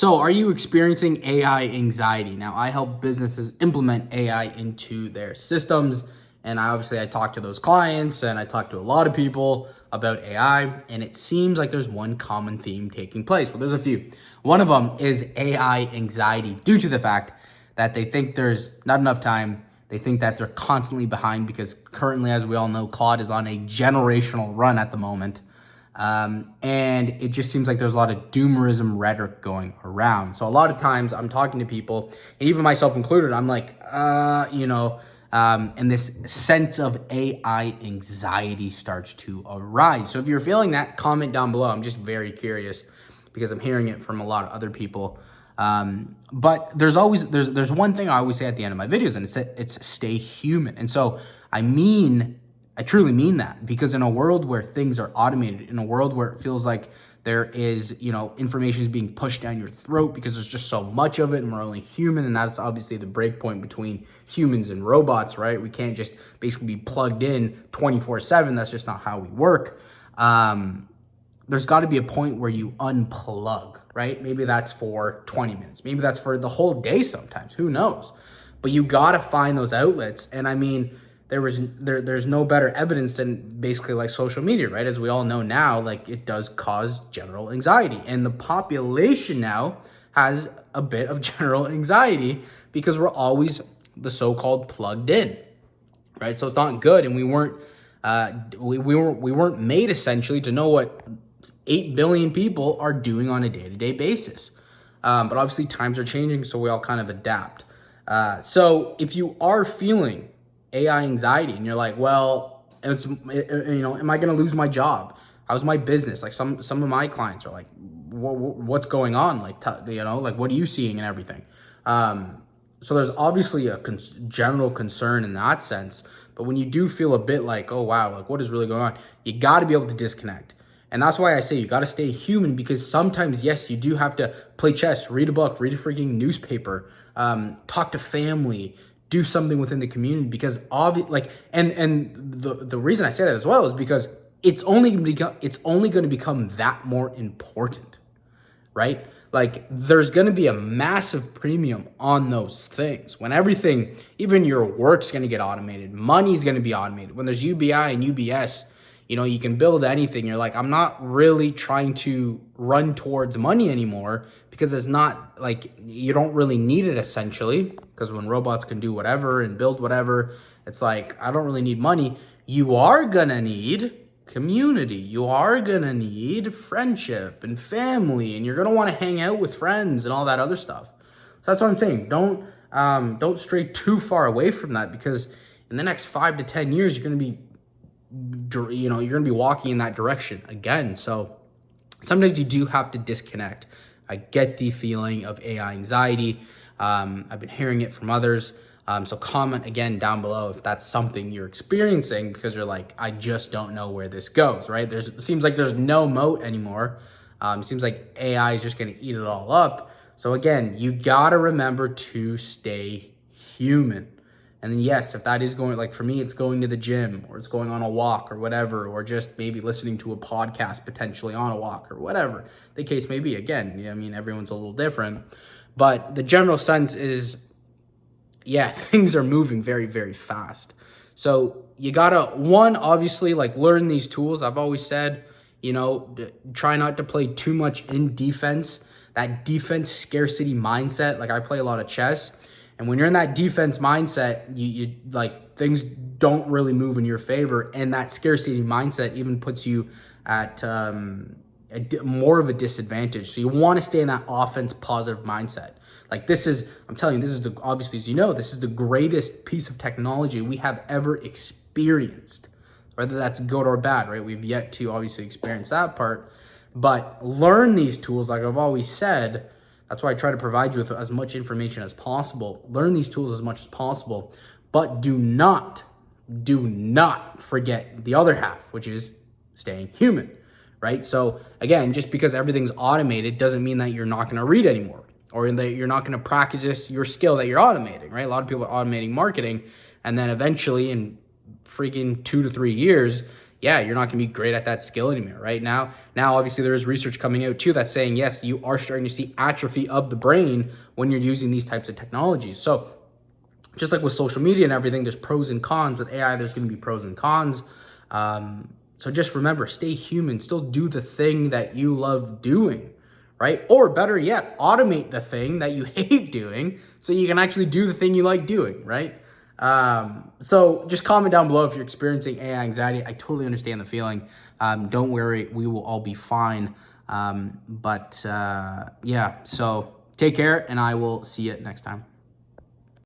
So, are you experiencing AI anxiety? Now, I help businesses implement AI into their systems, and I talk to those clients and I talk to a lot of people about AI, and it seems like there's one common theme taking place. Well, there's a few. One of them is AI anxiety due to the fact that they think there's not enough time. They think that they're constantly behind because currently, as we all know, Claude is on a generational run at the moment. And it just seems like there's a lot of doomerism rhetoric going around. So a lot of times I'm talking to people, and even myself included, I'm like, and this sense of AI anxiety starts to arise. So if you're feeling that, comment down below. I'm just very curious because I'm hearing it from a lot of other people. But there's one thing I always say at the end of my videos, and it's stay human. And so I truly mean that, because in a world where things are automated, in a world where it feels like there is, information is being pushed down your throat because there's just so much of it and we're only human. And that's obviously the break point between humans and robots, right? We can't just basically be plugged in 24/7. That's just not how we work. There's got to be a point where you unplug, right? Maybe that's for 20 minutes. Maybe that's for the whole day sometimes. Who knows? But you got to find those outlets. And I mean, there's no better evidence than basically like social media, right? As we all know now, like it does cause general anxiety. And the population now has a bit of general anxiety because we're always the so-called plugged in, right? So it's not good. And we weren't made essentially to know what 8 billion people are doing on a day-to-day basis. But obviously times are changing, so we all kind of adapt. So if you are feeling AI anxiety and you're like, well, am I going to lose my job? How's my business? Like some of my clients are like, what's going on? Like, what are you seeing and everything? So there's obviously a general concern in that sense. But when you do feel a bit like, oh, wow, like what is really going on? You got to be able to disconnect. And that's why I say you got to stay human, because sometimes, yes, you do have to play chess, read a book, read a freaking newspaper, talk to family, do something within the community, because the reason I say that as well is because it's only going to become that more important, right? Like there's going to be a massive premium on those things when everything, even your work's going to get automated, money's going to be automated. When there's UBI and UBS, you can build anything. You're like, I'm not really trying to run towards money anymore, because it's not like you don't really need it essentially, because when robots can do whatever and build whatever, it's like, I don't really need money. You are gonna need community. You are gonna need friendship and family, and you're gonna want to hang out with friends and all that other stuff. So that's what I'm saying. Don't stray too far away from that, because in the next 5 to 10 years, you're gonna be walking in that direction again. So sometimes you do have to disconnect. I get the feeling of AI anxiety. I've been hearing it from others. So comment again down below if that's something you're experiencing, because you're like, I just don't know where this goes, right? It seems like there's no moat anymore. It seems like AI is just going to eat it all up. So again, you got to remember to stay human. And then yes, if that is going, like for me, it's going to the gym, or it's going on a walk or whatever, or just maybe listening to a podcast potentially on a walk or whatever the case may be. Again, I mean, everyone's a little different, but the general sense is, yeah, things are moving very, very fast. So you gotta, obviously like learn these tools. I've always said, try not to play too much in defense, that defense scarcity mindset. Like I play a lot of chess. And when you're in that defense mindset, you like things don't really move in your favor. And that scarcity mindset even puts you at more of a disadvantage. So you want to stay in that offense positive mindset. Like I'm telling you, obviously, as you know, this is the greatest piece of technology we have ever experienced, whether that's good or bad, right? We've yet to obviously experience that part, but learn these tools. Like I've always said, that's why I try to provide you with as much information as possible. Learn these tools as much as possible, but do not forget the other half, which is staying human, right? So again, just because everything's automated doesn't mean that you're not going to read anymore, or that you're not going to practice your skill that you're automating, right? A lot of people are automating marketing, and then eventually in freaking 2 to 3 years, yeah, you're not going to be great at that skill anymore. Right now, obviously there is research coming out too that's saying, yes, you are starting to see atrophy of the brain when you're using these types of technologies. So just like with social media and everything, there's pros and cons. With AI, there's going to be pros and cons. So just remember, stay human, still do the thing that you love doing, right? Or better yet, automate the thing that you hate doing so you can actually do the thing you like doing, right? So just comment down below if you're experiencing AI anxiety. I totally understand the feeling. Don't worry, we will all be fine. Yeah, so take care, and I will see you next time.